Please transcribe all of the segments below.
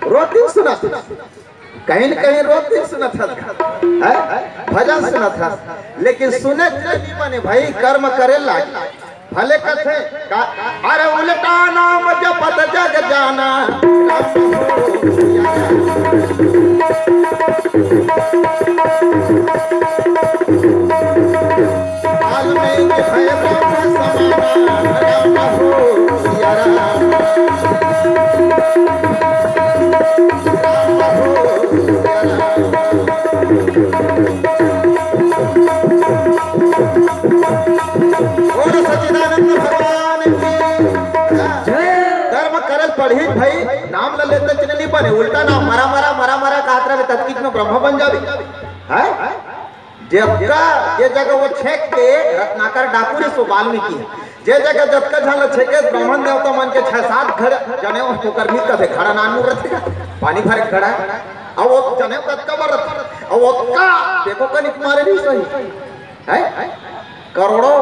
रोती सुना था, कहीं न कहीं रोती सुना था, भजन सुना था, लेकिन सुने नहीं बने भाई। कर्म करे लागे भले कथे अरे उल्टा नाम जपत जग जाना। काल में है ब्रह्म समाना राम हो सिया राम। सच्चिदानंद भगवान की कर्म करल पढ़ी भाई, नाम ल लेते चिन्ह नहीं बने, उल्टा नाम मरा मरा मरा मरा कहत रहे तत्किक में ब्रह्म बन जावे है। जे जगह वो छेक के रत्नाकर डाकू ने सो वाल्मीकि जे जगह जतका झल छेके ब्राह्मण देवता मन के 6-7 घर जने उसको करनी कथे खड़ा नानू रथे पानी भरे खड़ा अब वो जने कतका बर अब वो का देखो कनिक मारे नहीं सही है, करोड़ों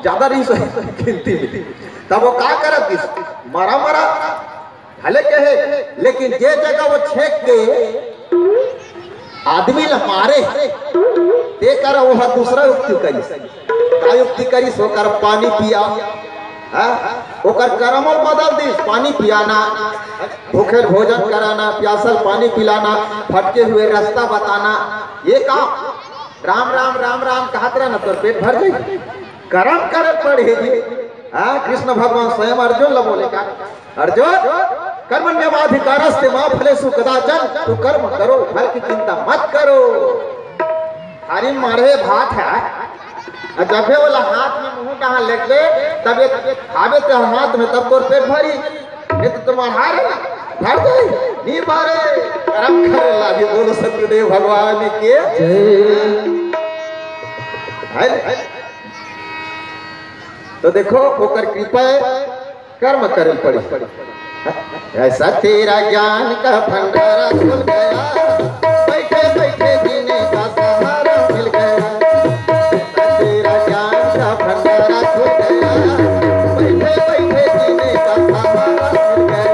ज्यादा नहीं सही गिनती में। तब वो का करत किस मरा मरा भले कहे, लेकिन जे जगह वो छेक के आदमी ल मारे ते कर वो दूसरा युक्ति करी, का युक्ति करी सो कर पानी पिया ओकर कर्म बदल दी, पानी पियाना, भूखे भोजन कराना, प्यासल पानी पिलाना, भटके हुए रास्ता बताना, ये काम राम राम राम राम कहत रहा ना तो पेट भर गई। कर्म करे पड़ेगी। कृष्ण भगवान स्वयं अर्जुन ला बोले का अर्जुन कर्मण्यवाधिकारस्ते मा फलेषु कदाचन, तू कर्म करो फल की चिंता मत करो। थारी मारे भात है जब वाला हाथ में मुंह कहाँ लग गए तब खावे तो हाथ में तब तो पेट भरी, ये तो तुम्हारे भर गई नहीं मारे। कर्म करे लागे बोलो सत्यदेव भगवान के तो देखो ओकर कृपा कर्म करे पड़ी। ऐसा तेरा ज्ञान का भंडारा खुल गया, बैठे बैठे जीने का सहारा मिल गया। तेरा ज्ञान का भंडारा खुल गया, बैठे बैठे जीने का सहारा मिल गया।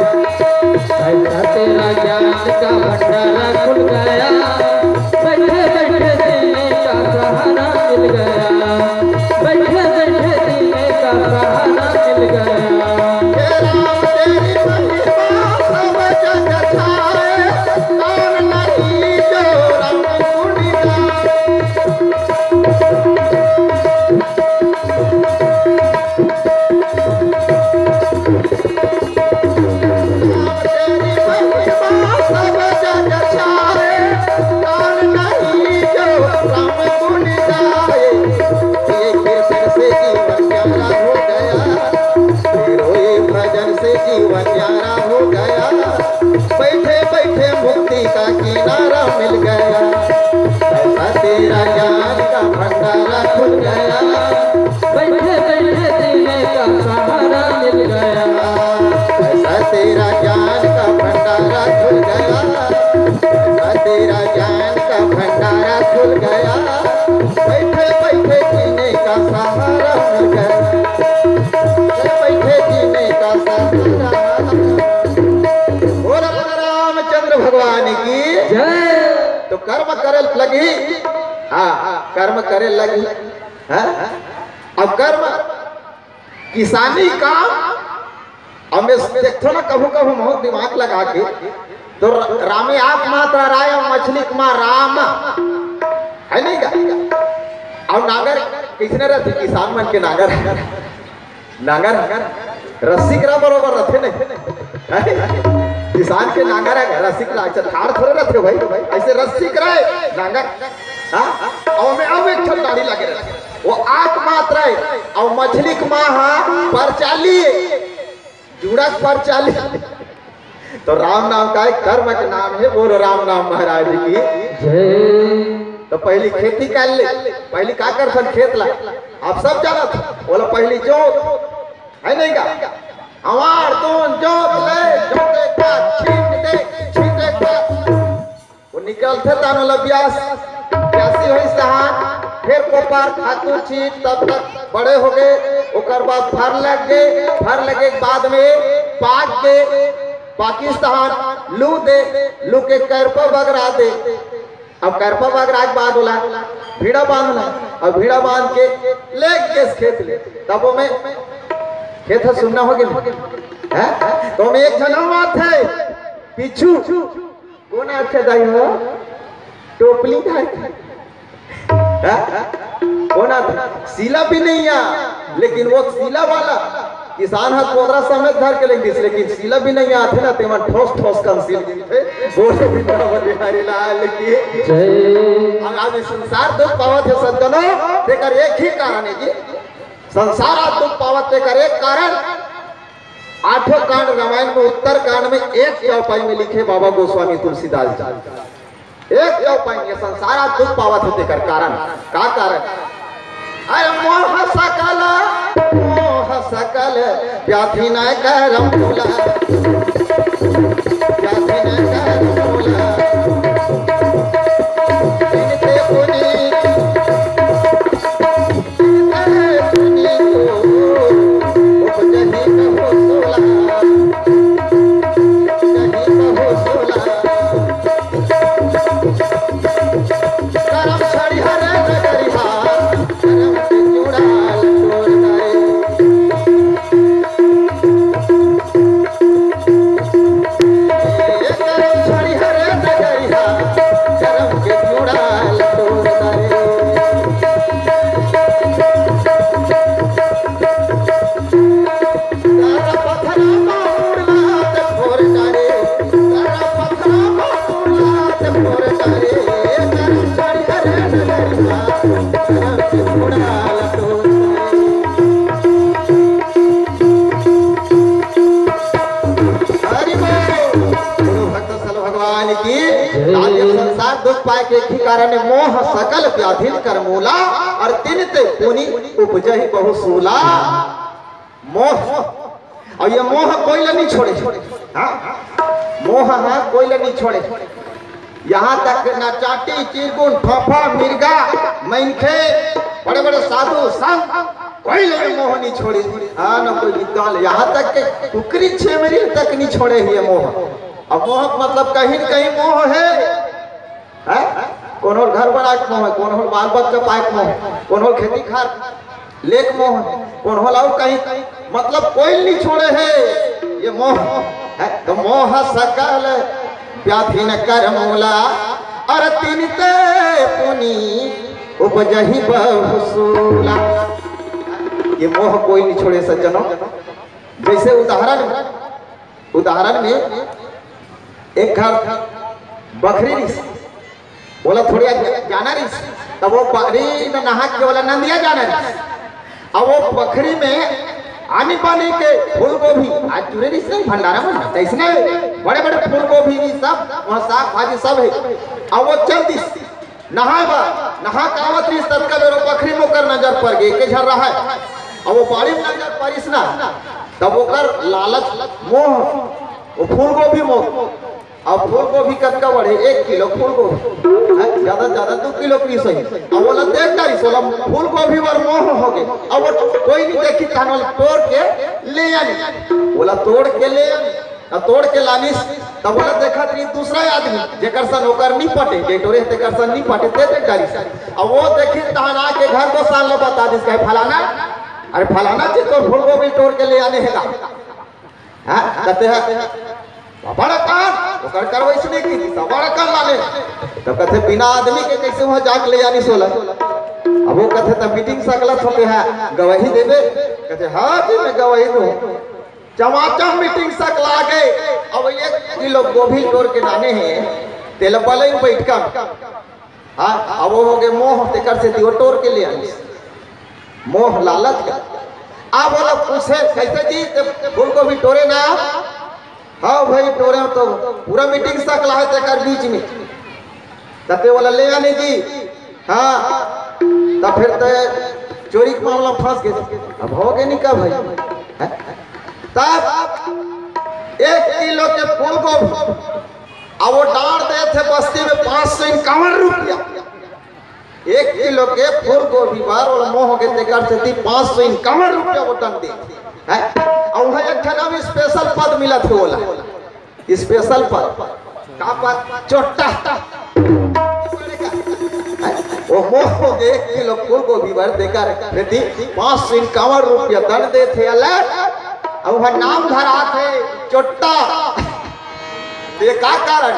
ऐसा तेरा ज्ञान का भंडारा खुल गया, बैठे बैठे जीने का सहारा मिल गया, बैठे बैठे जीने का सहारा मिल गया। तो कर्म करे लगी, कर्म करे लगी। अब कर्म किसानी का अब मैं देखो ना कभू कभू बहुत दिमाग लगा के तो रामे आप मात्रा राय मछली कुमार राम है नहीं का। अब नागर किसने रहते किसान मन के नागर नागर रस्सी करा बरोबर रहते नहीं, किसान के नांगर है रस्सी करा थार थोड़े रहते भाई, ऐसे रस्सी कराए नांगर और में अब एक दाढ़ी लगे रहे वो आक मात्र है और मछली के माँ पर चाली जुड़ा पर चाली। तो राम नाम का एक कर्म के नाम है, बोलो राम नाम महाराज की जय। तो पहली खेती कर ले, पहली का कर सन खेत ला आप सब जाना था बोला पहली जोत है नहीं का हमार तो जोत ले जोते का छींटे का वो निकलते तानो लबियास प्यासी हुई सहान फिर कोपार खातू छीट तब तक बड़े हो गए ओकर बाद फर लग गए, फर लगे के बाद में पाक के पाकिस्तान लू दे, लू के करपा बगरा दे। अब करपा बगरा के बाद बोला भीड़ा बांधना, और भीड़ा बांध के ले केस खेत ले, तब वो में खेत सुनना हो गया है। तो में एक जना बात है पीछू कौन अच्छा दाई हो टोपली धार कौन आता सीला भी नहीं है, लेकिन वो सीला वाला किसान हाथ 15 समेत धर के लेंगे, लेकिन सीला भी नहीं आते ना तेमा ठोस ठोस कंसील बोले भी बड़ा बिहारी लाल की आज संसार दुख पावत है सज्जनों, तेकर एक ही कारण है जी संसार दुख पावत तेकर एक कारण। 8 कांड रामायण में उत्तर कांड में एक चौपाई में लिखे बाबा गोस्वामी तुलसीदास जी, एक चौपाई में संसार दुख पावत होते कर कारण का कारण। अरे मोह सकल व्याधि न करम मूला, व्याधि न करम मूला, इनते पुनीत उपजहि कहो सोला, उपजहि कहो सोला, करम छड़ी हरे नगरिहा, करम के जुड़ाल तोड़ दाए। करम छड़ी हरे नगरिहा, करम के जुड़ाल तोड़ दाए। तारा पत्थरा माउला ते फोर डारे, तारा पत्थरा माउला ते फोर डारे, करम छड़ी हरे नगरिहा, करम के जुड़ाल तोड़ दाए। हरि बोल, गुरु भक्त सल भगवान की। आज ये संसार दुख पाए के एक ही कारण है मोह सकल व्याधि कर मूला, और तिन ते पुनि उपजहि बहु सूला। मोह, और ये मोह कोई नहीं छोड़े, हाँ मोह हाँ कोई नहीं छोड़े। यहाँ तक ना चाटी चिरगुन फफा मिर्गा मैनखे बड़े बड़े साधु संत कोई लोग मोह नहीं छोड़ी, हाँ ना कोई विद्वान, यहाँ तक के कुकरी छेमरी तक नहीं छोड़े ही मोह। अब मोह मतलब कहीं न कहीं मोह है? कौन हो घर बना के मोह है, कौन हो बाल बच्चा पाए के मोह है, कौन हो खेती खार लेक मोह है, कौन हो लाओ कहीं मतलब कोई नहीं छोड़े है ये मोह है। तो मोह सकल व्याधि न कर मूला, और तिन ते पुनि उपजहि बहु सूला। ये मोह कोई नहीं छोड़े सज्जनों। जैसे उदाहरण में एक घर बकरी रिस बोला थोड़ी जाना रिस, तब वो बकरी में नहा के बोला नंदिया जाना रिस, अब वो बकरी में आनी पानी के फूल गोभी आज जुड़े रिस नहीं भंडारा में ऐसने बड़े बड़े फूल गोभी भी सब वहाँ साग भाजी सब है। अब वो चल दिस नहा कावत रिस तब का मेरे बकरी मोकर नजर पड़ गई के झर रहा है। अब वो बाड़ी में नजर पड़िस ना, तब वो कर लालच मोह, वो फूल गोभी मोह। अब फूल गोभी कटका बढ़े 1 किलो फूल गोभी ज्यादा ज्यादा 2 किलो पीस है। अब बोला देख डारी सोला फूल गोभी वर मोह हो गए। अब वो कोई नहीं देखी थानल तोड़ के ले आनी, बोला तोड़ के ले आनी, अब तोड़ के लानी, तब बोला देखा तरी दूसरा आदमी जेकर सन होकर नहीं पटे डेटोरे तेकर सन नहीं पटे दे डारी। अब वो देखी तहना के घर को साल बता दिस कहे फलाना, अरे फलाना चीज तो फूल गोभी तोड़ के ले आने हैगा, हाँ कहते हैं बड़ा काम तो कर वैसने की बड़ा कर लाले, तो कहते बिना आदमी के कैसे वहां जाके ले जानी सोला। अब वो कहते तब मीटिंग सकलत होते हैं गवाही देवे, कहते हाँ जी मैं गवाही दूं। चमाचा मीटिंग सक लागे, अब 1 किलो गोभी तोड़ के लाने हैं तेल बलई बैठ का, हाँ अब वो हो गए मोह तेकर से दियो तोड़ के ले आनी मोह लालच का। अब बोला पूछे कैसे जी फूल गोभी तोड़े ना, हाँ भाई तोड़े तो पूरा मीटिंग सकला है तेकर बीच में, तते वाला ले आने जी, हाँ तब फिर तो चोरी के मामला फंस गए। अब हो गए नहीं का भाई, तब 1 किलो के फूल गोभी अब वो डाल दे थे बस्ती में 551 रुपया। 1 किलो के फूल गोभी बार और मोह के तेकर से 551 रुपया वो दंड दे है। और वहाँ एक ठाना में स्पेशल पद मिला थे बोला स्पेशल पर का पर चोट्टा वो मोह देख किलो फूल गोभी भर देकर बेटी 551 रुपया दंड दे थे अलग अब वह नाम धरा थे चोट्टा ये का कारण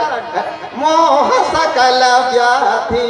मोह सकल व्याधि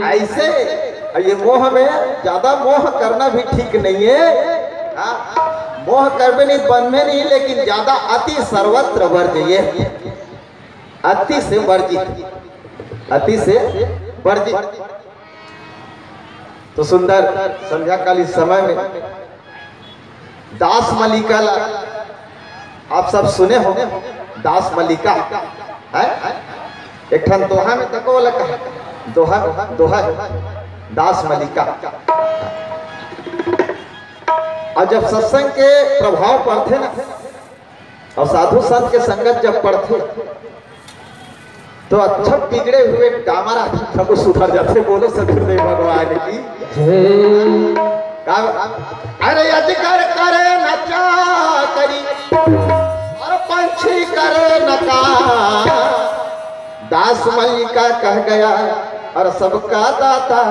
ऐसे ये मोह में ज्यादा मोह करना भी ठीक नहीं है। मोह कर में नहीं बन में नहीं, लेकिन ज्यादा अति सर्वत्र वर्जिए, अति से वर्जित, अति से वर्जित। तो सुंदर संध्याकालीन समय में दास मलिका आप सब सुने हो, दास मलिका है एक ठन दोहा में तको लगा, दोहा दोहा दास मलिका। और जब सत्संग के प्रभाव पड़ते ना और साधु संत के संगत जब पड़ते तो अच्छा बिगड़े हुए डामरा सबको सुधर जाते। बोलो सतगुरुदेव भगवान की। अरे अजगर करे न चाकरी और पंछी करे न काम, दास मलिका कह गया और सबका दाता।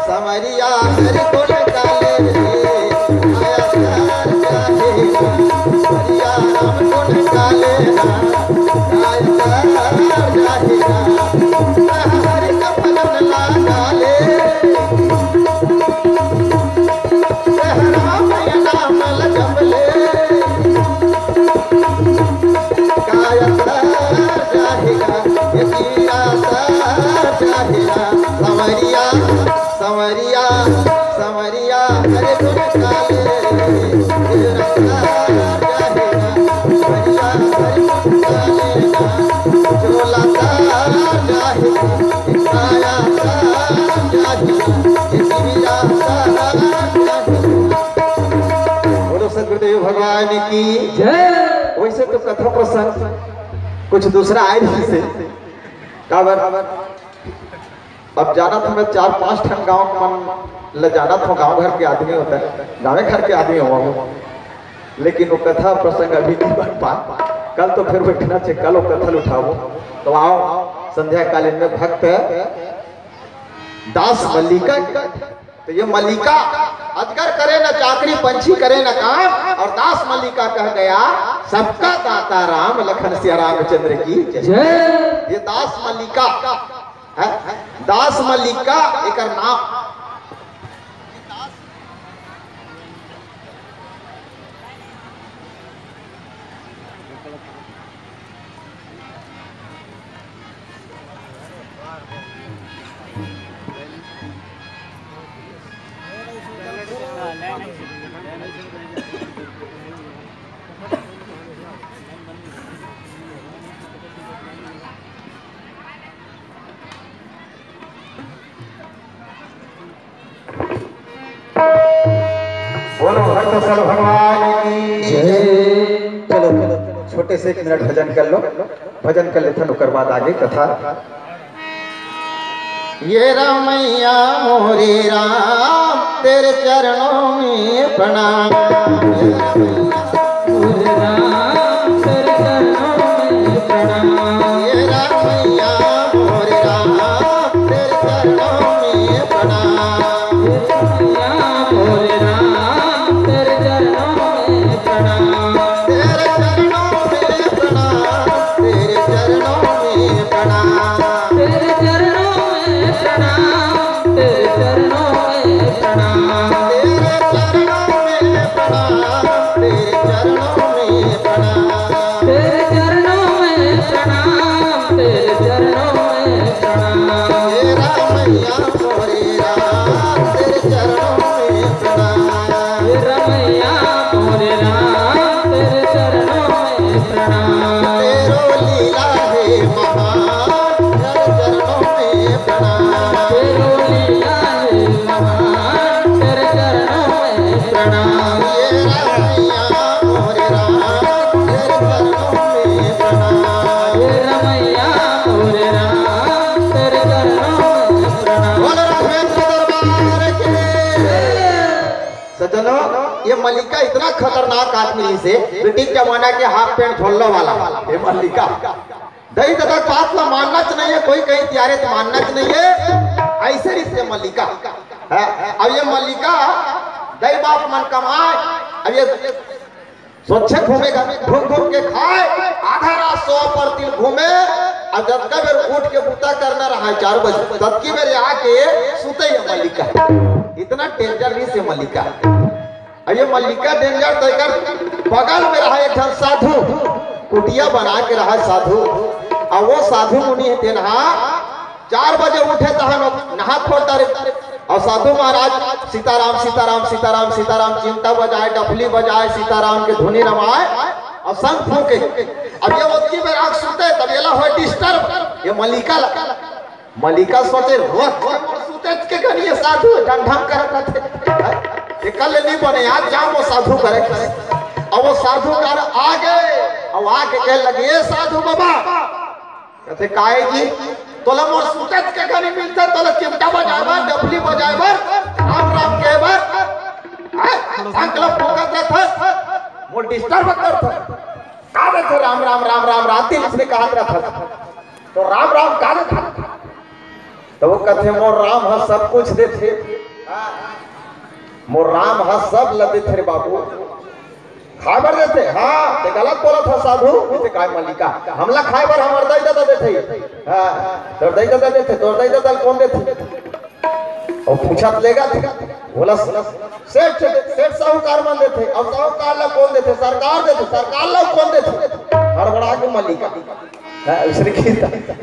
समरिया हर गुण काले राम गुण काले हर कपन लाले राम नाम जपले समरिया समरिया समरिया हरे गुण काले बोलो सतगुरुदेव भगवान की जय। वैसे तो कथा प्रसंग कुछ दूसरा आए नहीं से काबर अब जाना था मैं 4-5 ठन गांव मन ले जाना था, गांव घर के आदमी होता है, गाँव घर के आदमी हुआ, लेकिन वो कथा प्रसंग अभी नहीं बन पा। कल तो फिर बैठना चाहिए, कल वो कथा उठाओ। तो आओ संध्या कालीन में भक्त दास मलिका। तो ये मलिका अजगर करे न चाकरी पंछी करे न काम, और दास मलिका कह गया सबका दाता राम लखन सिया रामचंद्र की जय। ये दास मलिका है, दास मलिका एक नाम। शंकर भगवान की जय। चलो छोटे से 1 मिनट भजन कर लो, भजन कर लेते उकर बाद आगे कथा। ये रामैया मोरे राम तेरे चरणों में प्रणाम। मोरे राम तेरे चरणों में प्रणाम। ये रामैया मोरे राम तेरे चरणों में प्रणाम। मोरे राम तेरे चरणों में प्रणाम। तेरे चरणों में प्रणाम, तेरे चरणों में प्रणाम। तेरे चरणों में प्रणाम। तेरे चरणों में प्रणाम। तेरे चरणों में प्रणाम, तेरे चरणों में प्रणाम। तेरे चरणों में प्रणाम। तेरे चरणों में प्रणाम। हे रामैया मोरे राम तेरे चरणों में प्रणाम। हे रमैया मोरे राम तेरे चरणों में प्रणाम। तेरो लीला है महान तेरे चरणों में प्रणाम। तेरो लीला है महान तेरे चरणों में प्रणाम। ये रामैया मोरे राम तेरे चरणों में प्रणाम। हे रमैया मोरे राम तेरे चरणों में प्रणाम। बोल राघवेंद्र दरबार के। सज्जनों, ये मल्लिका इतना खतरनाक आदमी से ब्रिटिश जमाना के हाफ पैंट झोलने वाला ये मल्लिका दही तक बात में मानना नहीं है, कोई कहीं त्यारे तो मानना नहीं है। ऐसे रिश्ते मल्लिका है। अब ये मल्लिका दही बाप मन कमाए, अब ये स्वच्छ घूमेगा, घूम घूम के खाए, आधा रात 100 पर दिन घूमे, और जब का बेर उठ के बूता करना रहा 4 बजे तब की बेर आके सुते है मल्लिका। इतना डेंजर है मल्लिका। अब ये मल्लिका डेंजर तक बगल में रहा एक जन साधु, कुटिया बना के रहा साधु, और वो साधु मुनि है तेनहा 4 बजे उठे तो नहा खोलता रे, और साधु महाराज सीताराम सीताराम सीताराम सीताराम चिंता बजाए, डफली बजाए, सीताराम के धुनी रमाए और संग फूके। अब ये उसकी बेर आग सुते तब ये हो डिस्टर्ब, ये मल्लिका सोचे सुते के गनिए साधु ढंग करत थे कल नहीं बने, आज जाओ वो साधु करे। और वो साधु कर आगे और आके कह लगे साधु बाबा कहते काहे जी तोला मोर सुतत के घनी मिलते, तोला चिमटा बजाएबर, डफली बजाएबर, राम राम कहबर, संकल्प फोकस देत मोर डिस्टर्ब करत का देते राम राम राम राम राती इसने कहा रहता तो राम राम का देते, तो वो कहते मोर राम ह सब कुछ देते, मोर राम ह सब लदे थे बाबू, खाबर देते। हाँ ते गलत बोला था साधु, जैसे काय मल्लिका हमला खाबर हमर दई दादा देते। हाँ तोर दई दादा देते, तोर दई दादा कौन देते? और पूछत लेगा बोला सेठ सेठ साहूकार मन देते, और साहूकार ला कौन देते? सरकार देते, सरकार ला कौन देते? हड़बड़ा के मल्लिका उसने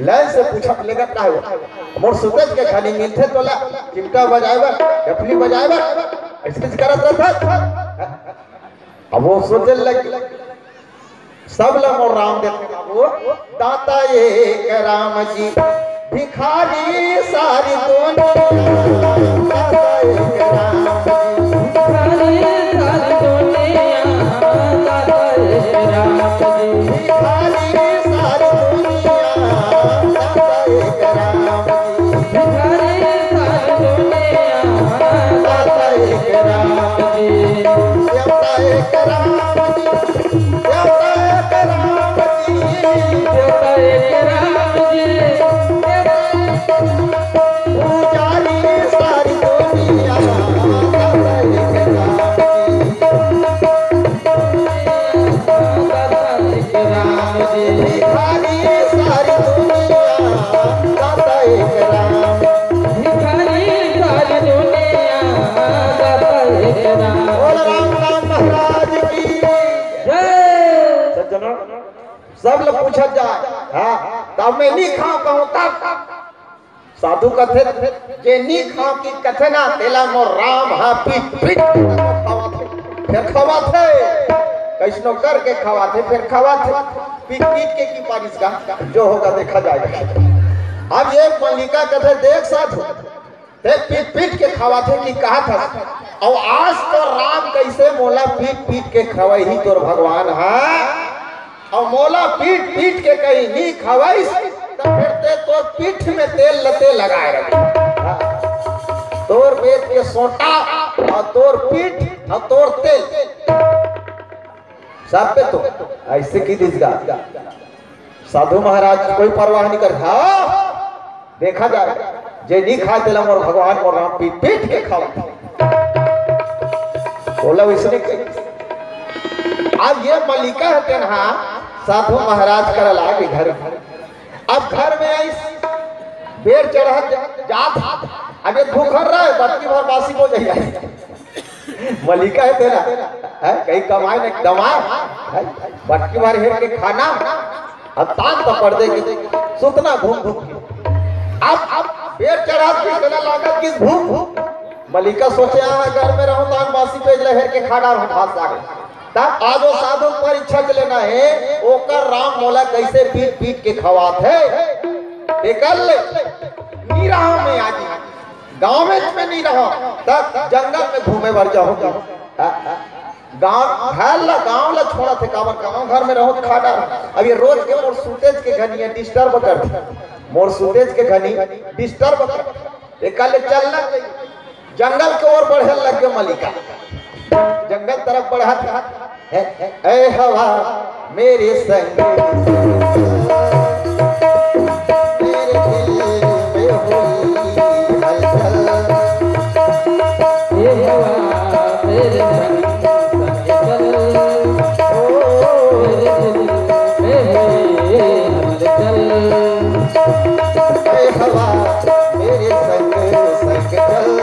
लाइन से पूछा लेगा का है मोर सुतज के खाली मिलते तोला चिमटा बजाएबर, डफली बजाएबर, ऐसे करत रहता। अब वो सोचे लगे सब लोग और राम देते बाबू, दाता एक राम जी भिखारी सारी दुनिया, दाता एक राम जी भिखारी सारी दुनिया, दाता एक राम जी भिखारी सारी दुनिया, दाता एक राम जी भिखारी सारी दुनिया, दाता एक राम जी देवता एक राम जी, देवता एक राम जी, देवता एक राम जी, पुजारी सारी दुनिया, दाता एक राम जी, भिखारी सारी दुनिया, दाता एक राम, भिखारी सारी दुनिया, दाता एक राम। बोल राम राम महाराज की जय। सज्जनों, सब लोग पूछत जाए हाँ तब मैं नहीं खाऊं कहूं तब साधु कथे जे नहीं खाऊं की कथे ना तेला मोर राम हा पीट पीट फिर खवाथे कैसनो करके खवाथे फिर खवाथे पीट पीट के की पारिश का जो होगा देखा जाएगा। अब ये मल्लिका कथे देख साधु देख पीट पीट के खवाथे की कहा था और आज तो राम कैसे मोला पीट पीट के खवाई ही तोर भगवान है, और मोला पीट पीट के कहीं नहीं खवाई तो फिर ते तोर पीठ में तेल लते लगाए रखे, तोर पेट के सोटा और तोर पीठ और तोर तेल सब पे तो ऐसे की दिसगा। साधु महाराज कोई परवाह नहीं कर, हाँ देखा जाए जे नहीं खाए तेला मोर भगवान मोर राम पीट पीट के खाओ बोला इसने। अब ये मलिका है ना साधु महाराज कर लागे घर, अब घर में आई बेर चढ़ जात, अब ये भूखर रहा है बटकी भर बासी हो जाए। मलिका है तेरा है कहीं कमाए न दमाए बटकी भर हेर के खाना, अब ताक तो पड़ देगी सुतना घूम घूम। अब बेर चढ़ा के लागत किस भूख, मलिका सोचे घर में रहूं तो बासी पेज लहर के खाड़ा रहूं भात साग, तब आज वो साधु परीक्षा लेना है ओकर राम मोला कैसे पीट पीट के खवात है। निकल नीराह में आज गांव में नहीं रहो तब जंगल में घूमे भर जाओ, गांव गांव ला छोड़ा थे काबर गांव घर में रहो खाड़ा। अब ये रोज के मोर सुतेज के घनी डिस्टर्ब कर, मोर सुतेज के घनी डिस्टर्ब कर, एक काले चलना जंगल के ओर बढ़े लग गए। मलिका जंगल तरफ बढ़ा था, ऐ हवा मेरे संग मेरे दिल में हुई हलचल, ये हवा मेरे संग चल, ओ मेरे दिल में हलचल, ऐ हवा मेरे संग संग चल,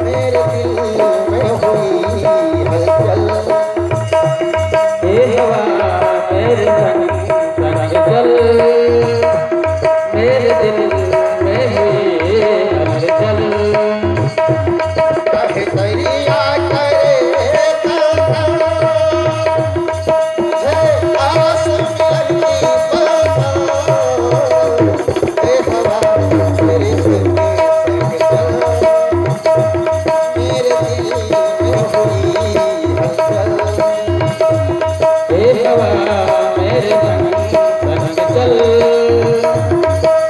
मेरे दिल में हुई हलचल, ये हवा मेरे संग चल, मेरे दिल में हुई हलचल, कहे दरिया करे है आस मिलती ऐ हवा मेरे संग संग चल, मेरे दिल में हुई हलचल, ये हवा मेरे संग चल,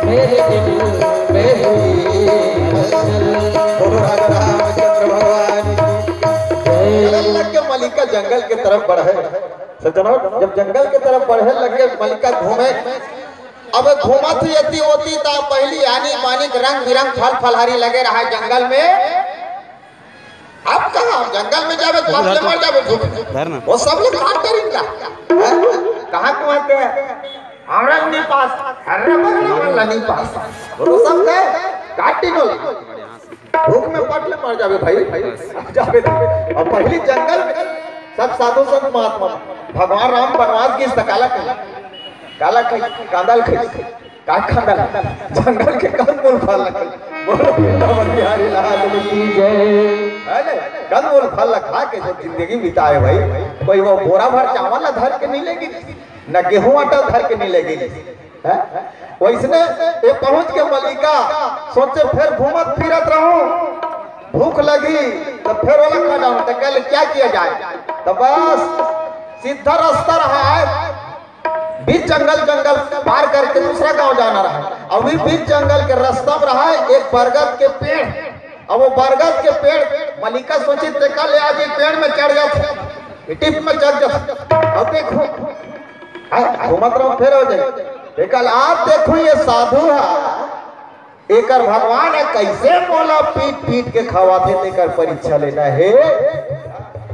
मेरे दिल में हुई हलचल। रामचंद्र भगवान की लग के मलिका जंगल के तरफ बढ़े। सज्जनों जब जंगल के तरफ बढ़े लगे मलिका घूमे, अब घूमा थी यति होती तो पहली आनी पानी रंग बिरंग फल फलहारी लगे रहा जंगल में। अब कहा जंगल में जावे तो मर जावे, वो सब लोग काट करेंगे कहाँ कुआते हैं औरंग नहीं पास हर्रे बगल नहीं पास, वो सब गए काटी नो भूख में पटले मर जावे भाई जावे। और पहली जंगल में सब साधु संत महात्मा भगवान राम वनवास की काला काला कांदल का कांदल जंगल के कंदमूल फल बोलो वृंदावन बिहारी लाल की जय। कंदमूल फल खा के जो जिंदगी बिताए भाई, कोई वो बोरा भर चावल न धर के नहीं लेगी न गेहूं आटा धर के नहीं लेगी। वैसने ये पहुंच के मलिका सोचे फिर घूमत फिरत रहूं, भूख लगी तो फिर वाला खा जाऊं तो कल क्या किया जाए, तो बस सीधा रास्ता रहा है बीच जंगल पार करके दूसरा गांव जाना रहा। अभी बीच जंगल के रास्ता में रहा है एक बरगद के पेड़, अब वो बरगद के पेड़ मलिका सोची देखा ले आज पेड़ में चढ़ जाओ टिप में चढ़ जाओ, अब देखो घूमत रहो फिर हो जाए कल आप देखो ये साधु है एकर भगवान है कैसे बोला पीट पीट के खवाते तेकर परीक्षा लेना है।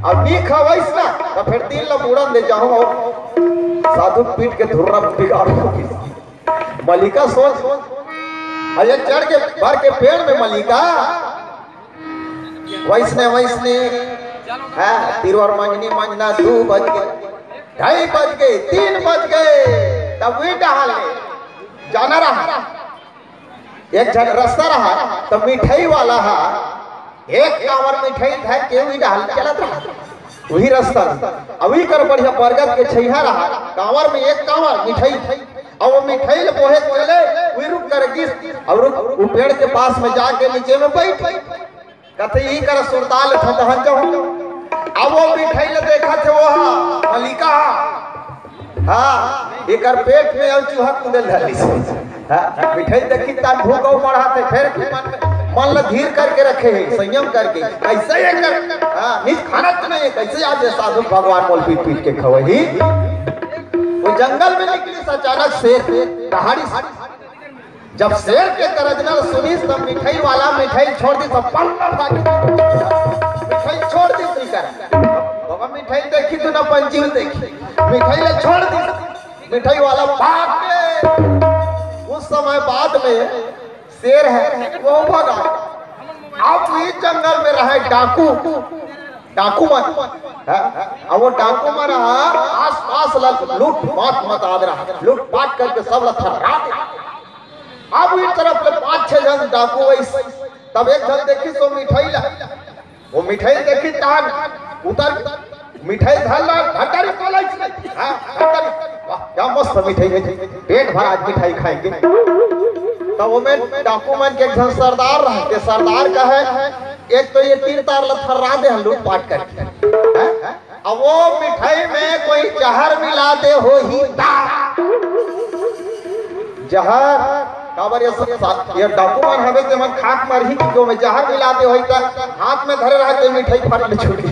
अब नहीं खवाइस ना तो फिर दिल ला उड़न दे जाऊं और साधु पीट के धुर्रा बिगाड़ोगी। मलिका सोच अरे चढ़ के भर के पेड़ में मलिका वैसने है तिरवर मंजनी मंजना 2 बज गए 2:30 बज गए 3 बज गए तब भी डहाल जाना रहा। एक जन रास्ता रहा तो मिठाई वाला है एक कांवर मिठाई था के वही डाल चलत रहा वही रास्ता। अभी कर बढ़िया बरगद के छैहा रहा कांवर में एक कांवर मिठाई और वो मिठाई ले पोहे चले वही रुक कर गिस और वो पेड़ के पास में जाके नीचे में बैठ कहते ही कर सुरताल ठहन जाओ। अब वो मिठाई ले देखा थे वो मलिका हाँ एक पेट में और चूहा कूदल धरली मिठाई देखी तान भूख बढ़ाते फिर मन ला धीर करके रखे है संयम करके कैसे ये कर निज खाना तो नहीं कैसे आज साधु भगवान मोल पीट पीट के खवही। वो जंगल में निकली अचानक शेर पहाड़ी जब शेर के करजनल सुनी तब मिठाई वाला मिठाई छोड़ दी सब मिठाई छोड़ दी सी कर बाबा मिठाई देखी तू ना पंजीव देखी मिठाई ले छोड़ दी मिठाई वाला भाग के। उस समय बाद में शेर है वो भगा। अब इस जंगल में रहे डाकू डाकू मन अब वो डाकू मन आस पास लूट पाट मचा रहा लूट पाट करके सब थर्रा। अब इस तरफ ले 5-6 जन डाकू वैसे तब एक जन देखी तो मिठाई ला वो मिठाई देखी तान उतर मिठाई धरला भंडारी कॉलेज हां भंडारी वाह क्या मस्त मिठाई है पेट भर आज मिठाई खाएंगे। तब वो में डाकू मन के एक जन सरदार रहे के सरदार का है एक तो ये 3 तार लथर्रा दे लूट पाट करके अब वो मिठाई में कोई जहर मिला दे हो ही जहर काबर ये डाकू मन हवे ते मन खाक मर ही जो में जहर मिला दे होई त हाथ में धरे रहते मिठाई फट ले छूटी।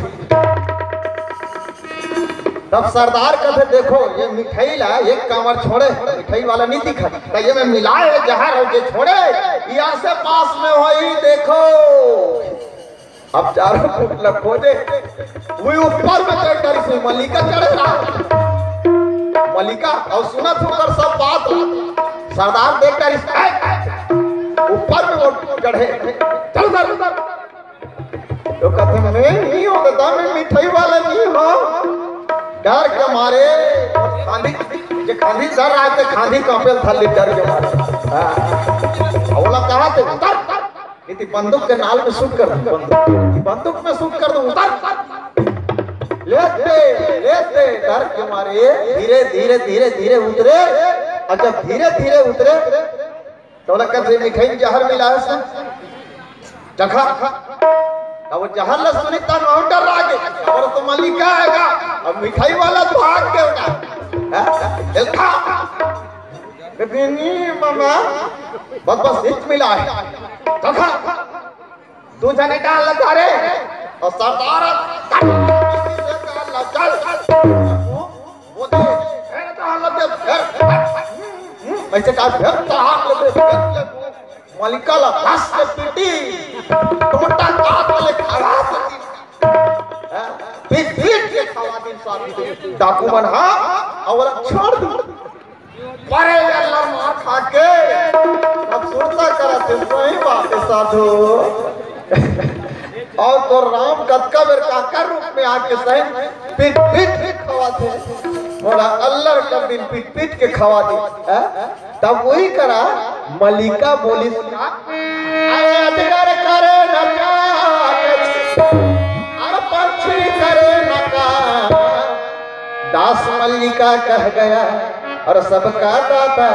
तब सरदार कहते देखो ये मिठाई ला एक कांवर छोड़े मिठाई वाला नहीं दिखा तो ये में मिलाए जहर हो जे छोड़े यहाँ से पास में होई देखो। अब चारों फुट लखो दे वो ऊपर में चढ़ कर से मलिका चढ़े रहा मलिका और सुना थोकर सब बात सरदार देखकर ऊपर में वो चढ़े चल उधर तो कहते नहीं होता मैं मिठाई वाला नहीं हो डर के मारे खांधी सर रहा थे खांधी कांपे थल्ली डर के मारे अवला कहा थे उतर इतनी बंदूक के नाल में शूट कर बंदूक में शूट कर दूं उतर लेते डर के मारे धीरे धीरे धीरे धीरे उतरे और जब धीरे धीरे उतरे तो लगा से मिठाई जहर मिला है चखा अब वो जहर ल सुनी तन वहां डर रहा के और तो मलिका आएगा अब मिठाई वाला भाग के उठा एलखा कितनी मामा बस हिट मिला है चखा 2 जने डाल लगा रे और सरदार वो दे डाल लगे ऐसे का फिर हाथ ले मलिका ला बस से पीटी टोटा काट ले खड़ा पीट पीट के खवा दिन साथी डाकू मन और छोड़ दो परे अल्लाह मार खा के अब सुरता करते सही बात है साधु और तो राम कतका बेर काका रूप में आके सही पीट पीट के खवा थे मोरा अल्लाह कर दिन पीट पीट के खवा दी तब वही करा मलिका बोली अरे अधिकार करे न अरे पक्षी करे न दास मल्लिका कह गया और सबका दाता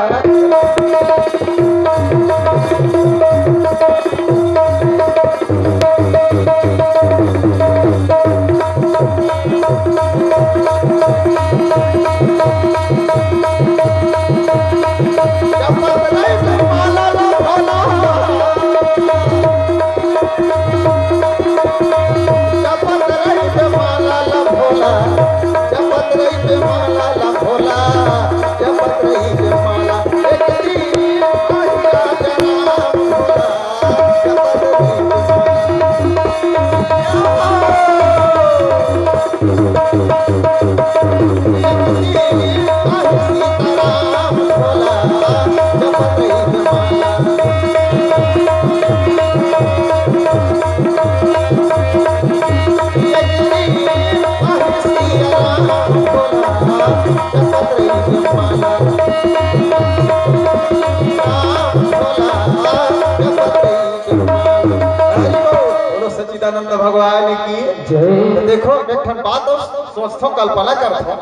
सच्चिदानंद भगवान की जय। देखो एक बात सोचो कल्पना करो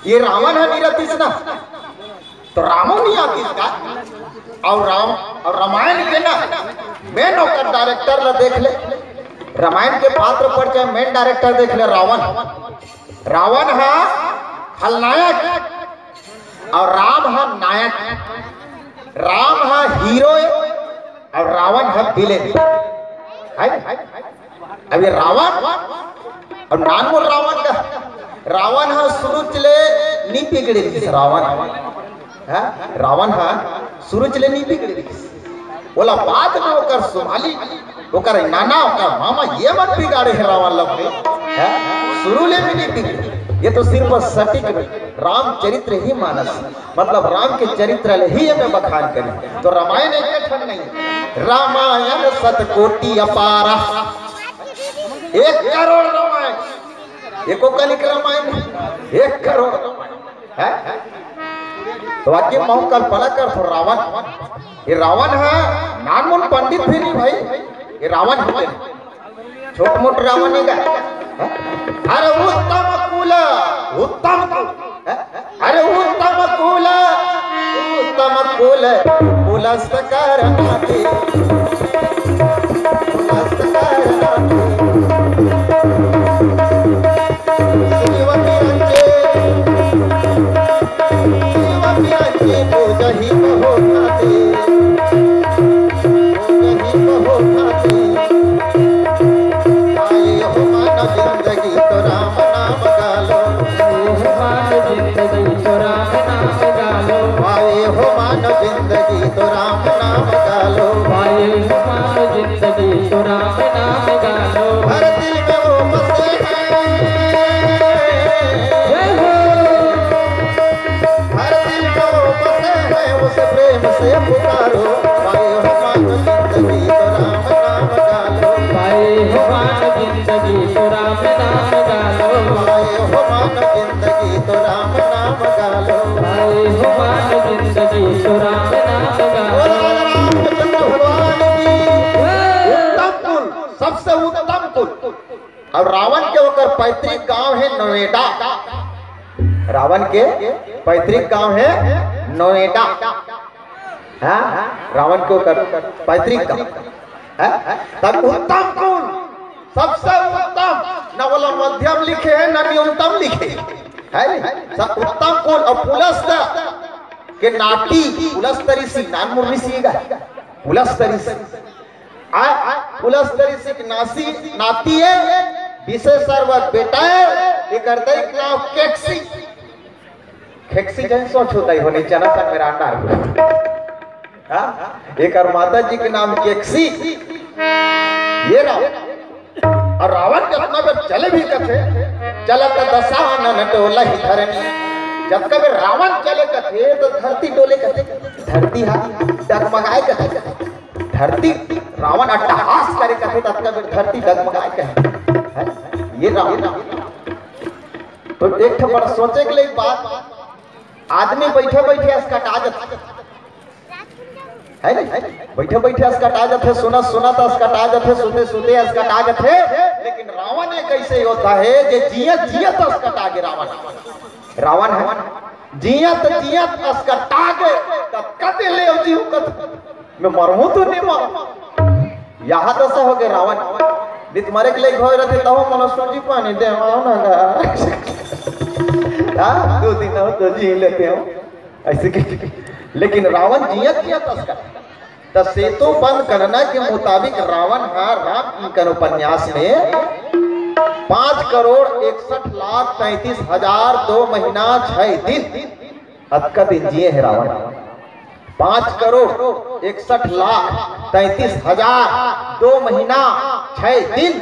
ये रावण है नीरतीस ना तो रावण नहीं आती इसका और राम और रामायण के ना मेन होकर डायरेक्टर ला देख ले, रामायण के पात्र पर चाहे मेन डायरेक्टर देख ले, रावण। रावण है खलनायक और राम है नायक। राम है हीरो और रावण है विलेन। अब ये रावण और नानमोल रावण का रावण है शुरू चले नी बिगड़े रावण है रावण है शुरू चले नी बिगड़े बोला बात में होकर संभाली होकर नाना होकर मामा ये मत बिगाड़े है रावण लोग ने शुरू ले भी नहीं बिगड़े। ये तो सिर्फ सटीक राम चरित्र ही मानस मतलब राम के चरित्र ही हमें बखान करें तो रामायण एक ठन नहीं। रामायण सतकोटि अपारा 1 करोड़ रामायण एको कलिक रामायण 1 करोड़ है। तो आगे मैं कल्पना कर तो रावण ये रावण है नानमुन पंडित भी नहीं भाई ये रावण है छोट मोट रावण नहीं का। अरे उत्तम अरे उत्तम कुल पुलस्कार नाती सबसे उत्तम कुल। और रावण के होकर पैतृक गांव है नोएडा। रावण के पैतृक गांव है नोएडा। रावण के होकर पैतृक गांव तब उत्तम कुल सबसे उत्तम न बोला मध्यम लिखे है न न्यूनतम लिखे है सब उत्तम कुल। और पुलस्त के नाटी पुलस्तरी सी नान मुर्री सी पुलस्तरी सी पुलस्तरी सी नासी नाती है विशेष सर्वत बेटा है ये करते हैं नाम केक्सी केक्सी जैसे सोच होता ही होने चना सा मेरा अंडा एक और माता जी के नाम केक्सी ये रावण। और रावण के अपना जब चले भी कथे चलत दशानन टोला ही धरनी जब कभी रावण चले कथे तो धरती डोले कथे धरती हा डगमगाए कथे धरती रावण अट्टहास करे कथे तब कभी धरती डगमगाए कथे ये रावण। तो एक बड़ा सोचे के लिए बात आदमी बैठे बैठे अस्कटा जाता है बैठे बैठे अस्कटा जाते सुना सुना तो अस्कटा जाते सुते सुते अस्कटा जाते लेकिन रावण एक ऐसे होता है जे जियत जियत अस्कटा गे रावण। रावण है जियत जियत अस्कटा गे तब कते ले जीव कत मैं मरहूं तो नहीं मर यहां तो सा हो गए रावण बित मरे के लिए घर रहते तब मनस्वर जी पानी दे ना 2 दिन हो तो जी लेते हो ऐसे लेकिन रावण जियत जियत अस्कटा तो सेतु बंद करना के मुताबिक रावण राम के उपन्यास में 5,61,33,000 2 महीना 6 दिन अतका दिन जिए है रावण। 5,61,33,000 2 महीना 6 दिन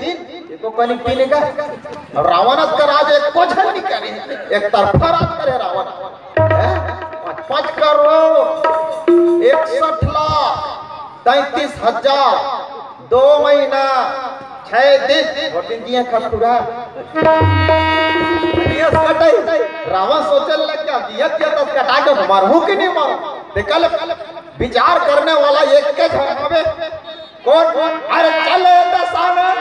देखो कनिक पीने का रावण का राज एक कुछ नहीं करे एक तरफा राज करे रावण 5,61,33,000 2 महीना 6 दिन जिए खटुरा रावण सोचल लग क्या दियत कटा के मारू कि नहीं मारू कल विचार करने वाला एक के हवे कौन अरे चले दसानन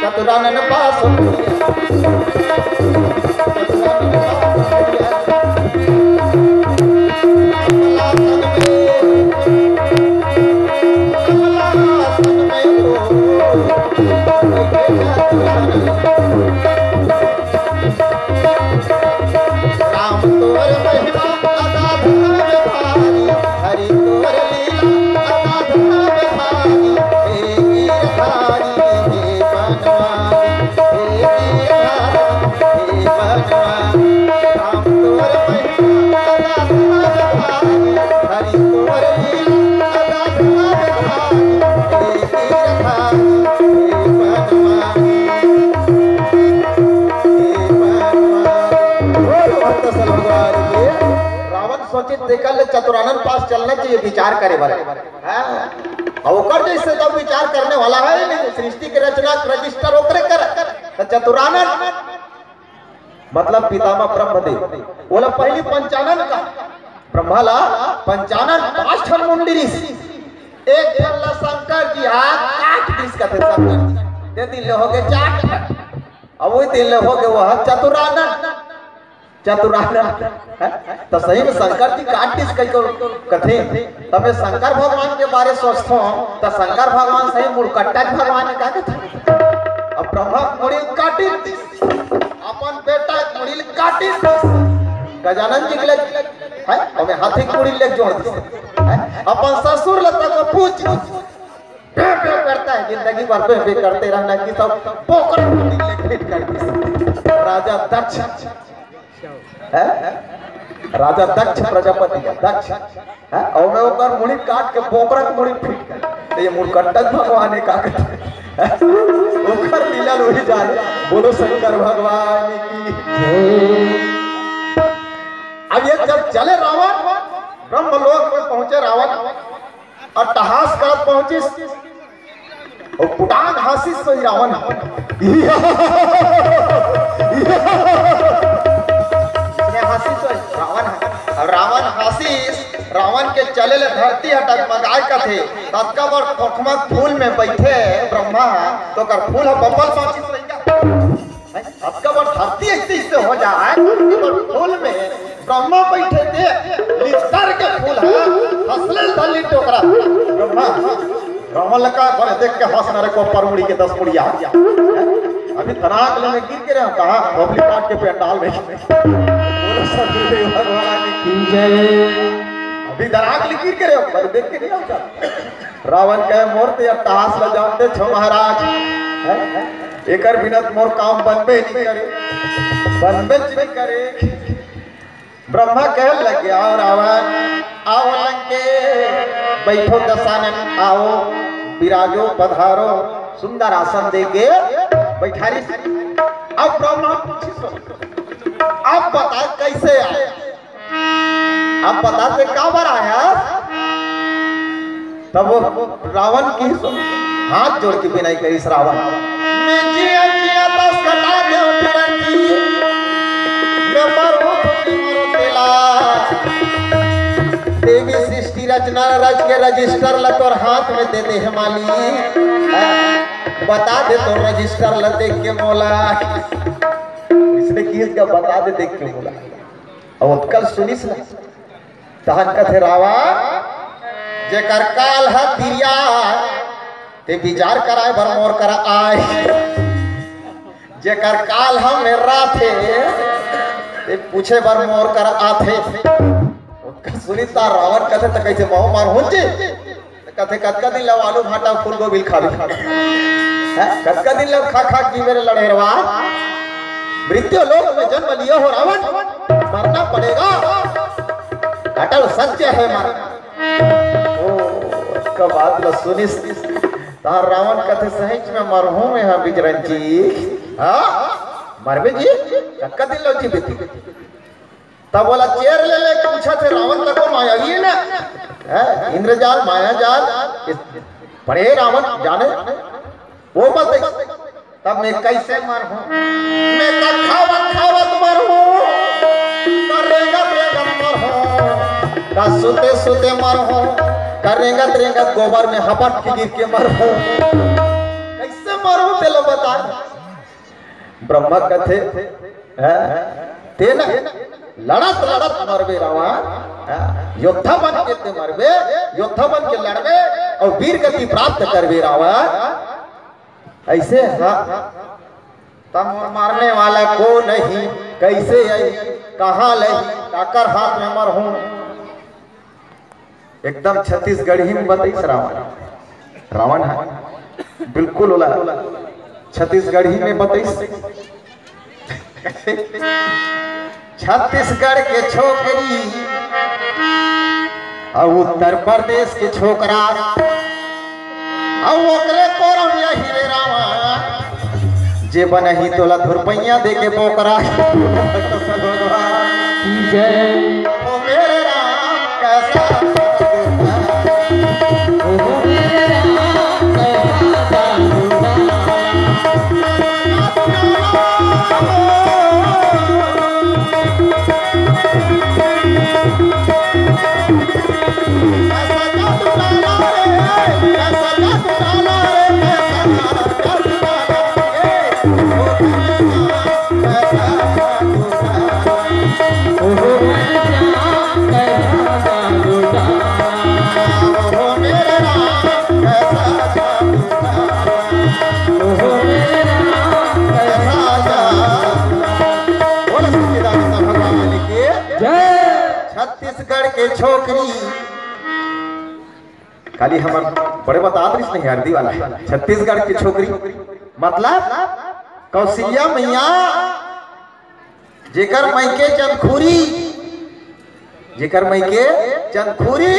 चतुरानन पास सोचे देखल ले चतुरानन पास चलना चाहिए विचार करे वाला हाँ? और ओकर जैसे तब विचार करने वाला है नहीं सृष्टि के रचना रजिस्टर ओकरे कर तो चतुरानन मतलब पितामह ब्रह्मदेव बोला पहली पंचानन का ब्रह्माला पंचानन 5 ठन मुंडी एक ठन शंकर जी हाथ काट दिस का थे शंकर जी ते दिन ले हो गए 4 ठन अब वही दिन ले हो गए वह चतुरानन तो सही में शंकर जी काट दिस कई कथे तब शंकर भगवान के बारे सोचतो तो शंकर भगवान सही मुड़कट्टा भगवान ने कहा था अब ब्रह्मा मुड़ी काटी अपन बेटा मुड़ी काटी गजानन जी के लिए है हमें हाथी की मुड़ी ले जोड़ दी अपन ससुर लता को पूछ करता है जिंदगी भर पे करते रहना कि सब पोकर मुड़ी ले फिट कर दी राजा दक्ष है राजा दक्ष प्रजापति का दक्ष है और मैं ओकर मुड़ी काट के पोकरा की मुड़ी फिट कर ये मुड़कट्टा भगवान ने कहा ओकर लीला लोही जाने बोलो शंकर भगवान की अब ये जब चले रावण ब्रह्मलोक में पहुंचे रावण और टहास कर पहुंचे और पुटान हासी से रावण हासी तो रावण हासी रावण के चले ले धरती हटक मगाए का थे तत्का बर खोखमक फूल में बैठे ब्रह्मा तो कर फूल है बम्बल सांची से तत्का बर धरती ऐसी से हो जाए फूल में ब्रह्मा बैठे थे लिस्टर के फूल है हंसले दली टोकरा ब्रह्मा ब्रह्मा लगा बड़े देख के हंस नरे को पर मुड़ी के 10 मुड़ी आ गया अभी तनाक ले में गिर के रहे कहा पब्लिक काट के पेंडाल में बोलो सतगुरु भगवान की जय अभी दराक ले गिर के रहे पर देख के नहीं आता रावण कहे मोरते अब तहास ल जानते छो महाराज एकर बिनत मोर काम बनबे नहीं नहीं करे ब्रह्मा कह लगे आओ रावण आओ लंके बैठो दशानन आओ विराजो पधारो सुंदर आसन देंगे बैठारी अब ब्रह्मा पूछी आप बता कैसे आए आप बताते कहाँ पर आया तब वो रावण की हाथ जोड़ के बिनाई करी रावण मैं जिया जिया दस कटा दे मैं मरो देवी सृष्टि रचना रच के रजिस्टर ल तोर हाथ में दे दे माली बता दे तो रजिस्टर ल देख के मोला इसने की इसका बता दे देख के मोला और उत्कल सुनिस ना तहन कथे रावा जेकर काल है तिरिया ते विचार कराए भर मोर करा आए जेकर काल हम मेरा थे ते पूछे भर मोर कर आथे सुनीता रावण कथे त कैसे मोह मार होंचे कथे कतका दिन लव आलू भाटा फूल गोभी खावे हैं कतका दिन लव खा खा की मेरे लड़ेरवा मृत्यु लोक में जन्म लिया हो रावण मरना पड़ेगा अटल सत्य है मरना ओ इसका बात ल सुनिस तार रावण कथे सहित में मरहूं में हां बिजरन जी हां मरबे जी कतका दिन लव जी बेटी तब बोला चेयर ले ले पूछा थे रावण तक को माया ही ना है इंद्रजाल माया जाल पढ़े रावण जाने वो बता तब मैं कैसे मर हूं मैं खावत मर हूं करेगा मर हूं का सुते मर हूं करेगा गोबर में हपट के गिर के मर हूं कैसे मर हूं तेलो बता ब्रह्मा कथे है तेना लड़त मरबे रावण योद्धा बन के ते मरबे योद्धा बन के लड़बे और वीर गति प्राप्त करबे रावण ऐसे हाँ तम मारने वाला को नहीं कैसे आई कहाँ लही काकर हाथ में मर हूं एकदम छत्तीसगढ़ी में बताइए रावण है बिल्कुल ओला छत्तीसगढ़ी में बताइए छत्तीसगढ़ के छोकरी और उत्तर प्रदेश के छोकरा और ओकरे कोरम यही रे रावण जे बनही तोला धुरपैया दे के बोकरा भगवान की जय ओ मेरे राम ओहो मेरे श्याम कैसा जादू डाला, ओहो मेरे राम कैसा जादू डाला, ओहो मेरे राम कैसा जादू डाला। बोलो सच्चिदानंद भगवान की जय। छत्तीसगढ़ के छोकरी खाली हमार बड़े बता दृश नहीं हरदी वाला है। छत्तीसगढ़ की छोकरी मतलब कौशल्या मैया जेकर मैके चंदखुरी, जेकर मैके चंदखुरी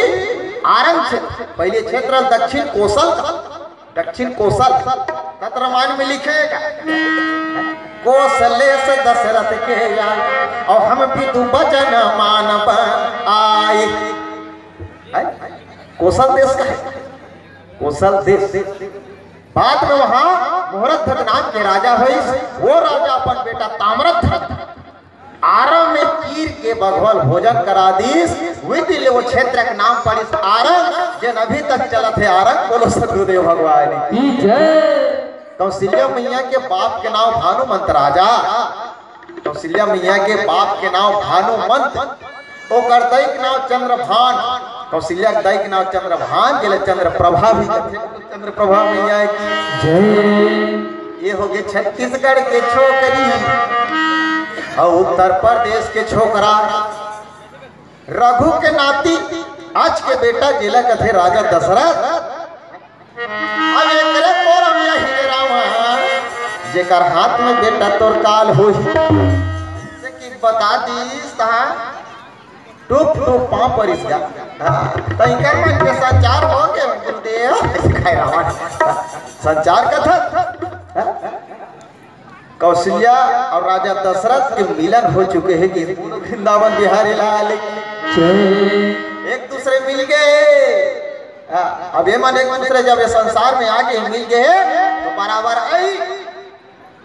आरंग क्षेत्र, पहले क्षेत्र दक्षिण कोसल का, दक्षिण कोसल तत् रामायण में लिखेगा कौशले से दशरथ के आए और हम भी तू बचन मानव आए। कौशल देश का है, कौशल देश। बाद में वहां मुहूर्त नाम के राजा हुई, वो राजा अपन बेटा ताम्रध्वज आरंग में चीर के भगवान भोजन करा दीस, ले वो क्षेत्र के नाम पर इस आरंग जन अभी तक चलत है आरंग। बोलो सदगुरुदेव भगवान की जय। कौशल्या मैया के बाप के नाम भानुमंत राजा, कौशल्या मैया के बाप के नाम भानुमंत, ओकर दाई के नाम चंद्रभान, कौशल्या के दाई के नाम चंद्रभान के चंद्रप्रभा भी कहते हैं। चंद्रप्रभा मैया की जय। ये हो गए छत्तीसगढ़ के छोकरी और उत्तर प्रदेश के छोकरा रघु के नाती आज के बेटा जिला कथे राजा दशरथ। अब एकरे कोरम यही रावण जेकर हाथ में बेटा तोर काल होई से की बता दीस तहां टूप टूप पांव पर इसका तई कर मन के संचार हो गए गुरुदेव सिखाए रावण संचार कथा। कौशल्या और राजा दशरथ के मिलन हो चुके हैं कि वृंदावन बिहारी लाल एक दूसरे मिल गए। अब ये मन एक दूसरे जब ये संसार में आके मिल गए तो बराबर आई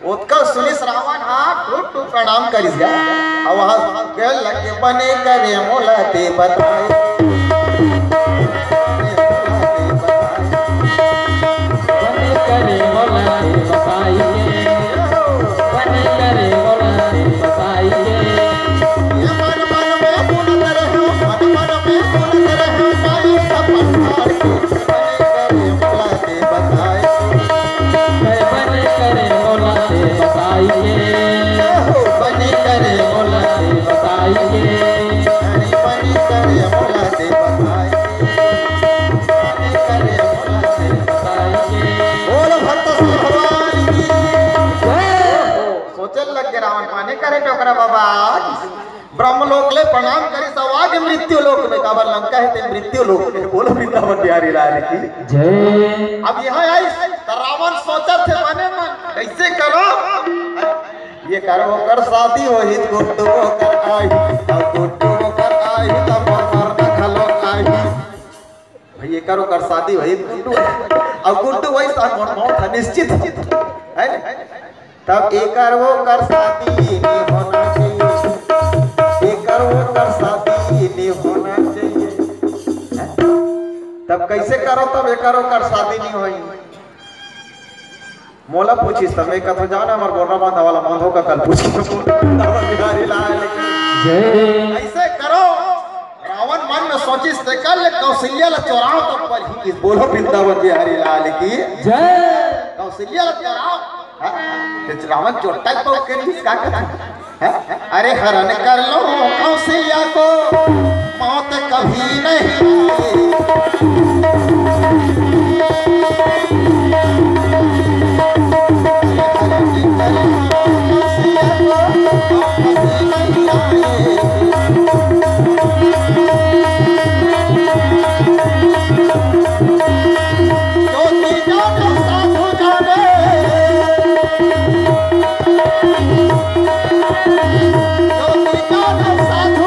उत्कल सुनिस रावण हाथ टूट टूट प्रणाम करिस गया और वहां गल लगे बने करे मोला ते बताए, बने करे मोला ते बताइए, बने करे मोला ते बताइए। ये मन मन में बुन रहे मन मन में बुन रहे पाई सब पठार के बने करे मोला ते बताए, बने करे मोला ते बताइए, बने करे मोला ते बताइए। बने करे मोला ते बताए, बने करे मोला ते बताइए। बोलो भक्त भगवान की जय। सोचल लग गया रावण माने करे टोकरा बाबा ब्रह्मलोक ले प्रणाम करी सवाज मृत्यु लोक में काबर लंका है ते मृत्यु लोक में। बोलो वृंदावन बिहारी लाल की जय। अब यहाँ आई तो रावण सोचा थे मने मन कैसे करो ये करो कर शादी हो ही गुड्डू कर आई और गुड्डू कर आई तब मर रखलो आई भाई ये करो कर शादी हो ही गुड्डू और गुड्डू वही सा मौत निश्चित है ना। तब एक वो कर शादी नहीं होना चाहिए, एक वो कर शादी नहीं होना चाहिए। तब कैसे करो तब एक कर शादी नहीं होई। मोला पूछिस तब मैं कथो जाना हमार बोलना बांधा वाला बांधो का कल पूछी बिहारी लाल जय। ऐसे करो रावण मन में सोचिस ते कल कौशल्या ला चोराओ तब पर ही बोलो वृंदावन बिहारी लाल की जय। कौशल्या ला चोराओ रावण चोरता तो का कहता अरे हरण कर लो कौशल्या को मौत कभी नहीं साधु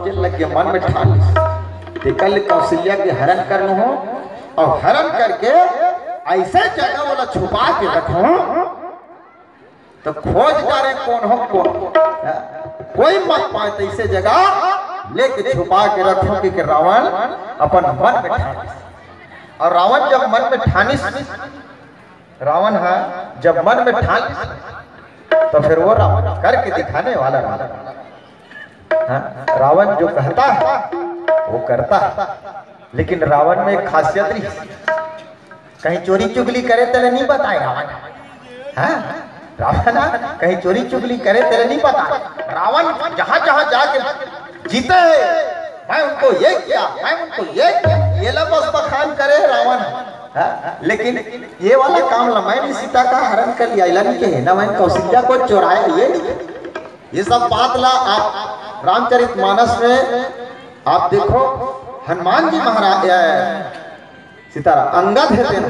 सोचे लग गया, मन में ठान कल कौशल्या के हरण कर हो और हरण करके ऐसे जगह वाला छुपा के रखो तो खोज करे कौन हो कौन, कोई मत पाए तो ऐसे जगह लेके छुपा के रखो कि रावण अपन मन में ठानी। और रावण जब मन में ठानी, रावण है जब मन में ठानी तो फिर वो रावण करके दिखाने वाला रावण जो कहता है वो करता है। लेकिन रावण में एक खासियत रही, कहीं चोरी चुगली करे तेरे नहीं बताए रावण। रावण कहीं चोरी चुगली करे तेरे नहीं पता। रावण जहां जहां जाके जीते है, मैं उनको ये किया, मैं उनको ये किया, ये ला बस बखान करे रावण। लेकिन ये वाला काम ला मैंने सीता का हरण कर लिया, नहीं के ना मैंने कौशल्या को चुराया, ये सब बात ला आप रामचरितमानस में आप देखो। हनुमान जी महाराज सीतारा अंगद है तेरा,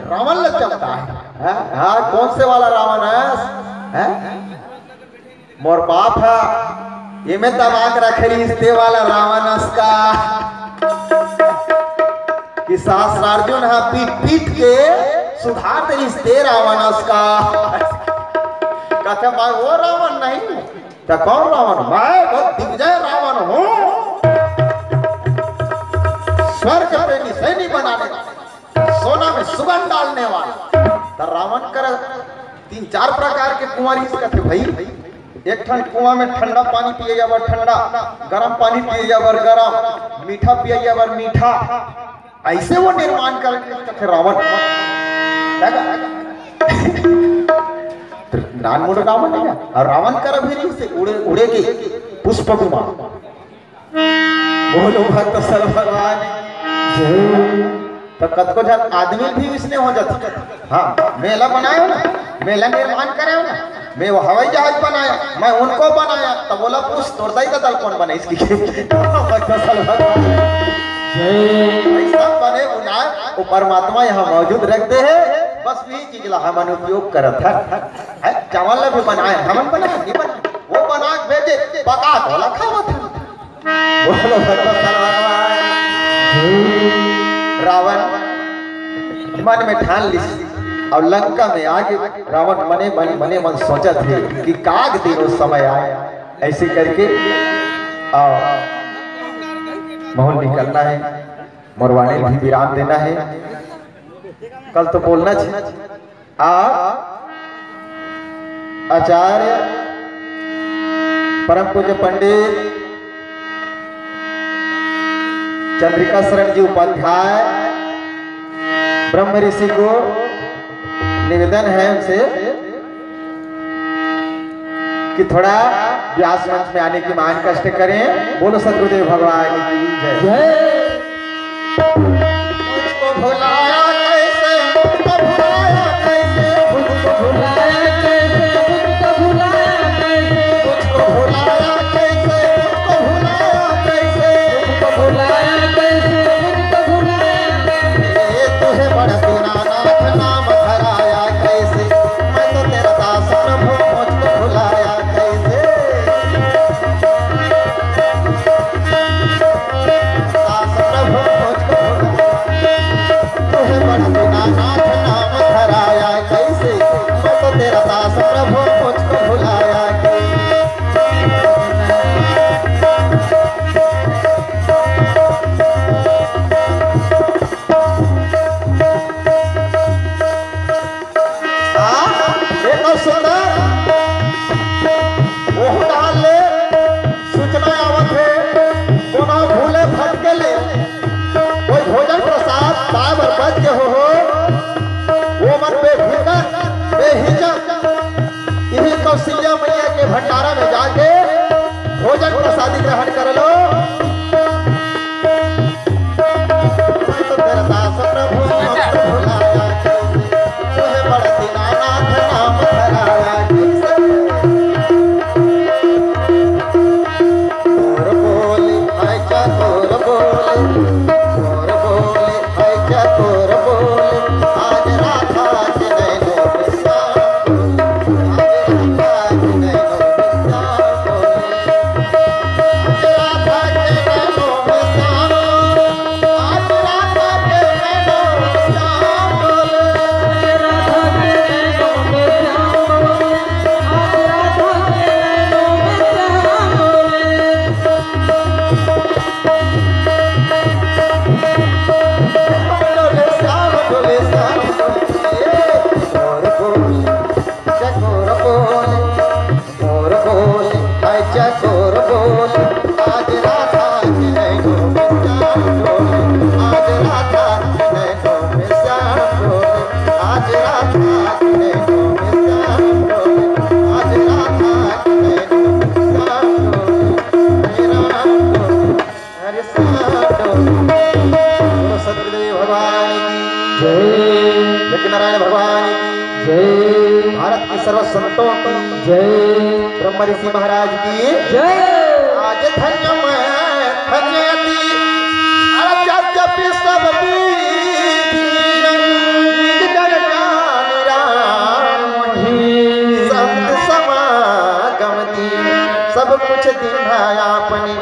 रावण लग चलता है। हाँ कौन से वाला रावण है? मोर बाप है ये में दबाक रखेली इसते वाला रावण का कि सहस्रार्जुन है पीट पीट के सुधार दे इसते रावण का। कहते मैं वो रावण नहीं तो कौन रावण? मैं वो दिग्विजय रावण हूँ, स्वर्ग पे निशानी बनाने वाला, सोना में सुगंध डालने वाला। तो रावण कर 3-4 प्रकार के कुआं इसका थे भाई। एक ठंड कुआं में ठंडा पानी पिए जाबर ठंडा, गरम पानी पिए जाबर गरम, मीठा पिए जाबर मीठा, ऐसे वो निर्माण कर रावण। नान मुड़ रावण है और रावण कर भी से उड़ेगी पुष्प विमान। बोलो भक्त सर भगवान। तो कद को जब आदमी भी इसने हो जाता। हाँ मेला बनाया ना, मेला निर्माण करे ना, मैं वो हवाई जहाज बनाया, मैं उनको बनाया, तब बोला पूछ तोड़ता ही दल कौन बने इसकी। ऐसा बने बनाए वो परमात्मा यहाँ मौजूद रखते हैं। बस यही चीज ला हम उपयोग करत है। चावल भी बनाए, हम बनाए नहीं बनाए, वो बना भेजे पका तो खावा था। बोलो रावण मन में ठान ली और लंका में आगे रावण मने मन सोचा थे कि काग दिनों समय आए ऐसे करके महल निकलना है, मरवाने भी विराम देना है। कल तो बोलना चाहिए आचार्य परम पूज्य पंडित चंद्रिका शरण जी उपाध्याय ब्रह्म ऋषि को निवेदन है उनसे कि थोड़ा व्यास मंच में आने की मान कष्ट करें। बोलो सदगुरुदेव भगवान की जय। मुझको भुलाया कैसे, मुझको भुलाया कैसे, मुझको भुलाया कैसे, मुझको भुलाया कैसे, मुझको भुलाया कैसे, मुझको भुलाया कैसे, मुझको भुलाया कैसे, मुझको भुलाया कैसे। तुझे बड़ा दीनानाथ नाम धराया कैसे, मैं तो तेरा दास प्रभु, मुझको भुलाया कैसे। डोले, आज राधा की नैनों में श्याम डोले, आज राधा की नैनों में श्याम डोले, आज राधा की नैनों में श्याम डोले, हरे राम डोले, हरे श्याम डोले। बोलो सतगुरुदेव भगवान की जय यज्ञ नारायण भगवान की जय भारत की सर्व संतों की जय ब्रह्म ऋषि महाराज की जय आज धन्य मैं धन्यति अरत्यपि सब संत समागम दी सब कुछ दिन आपने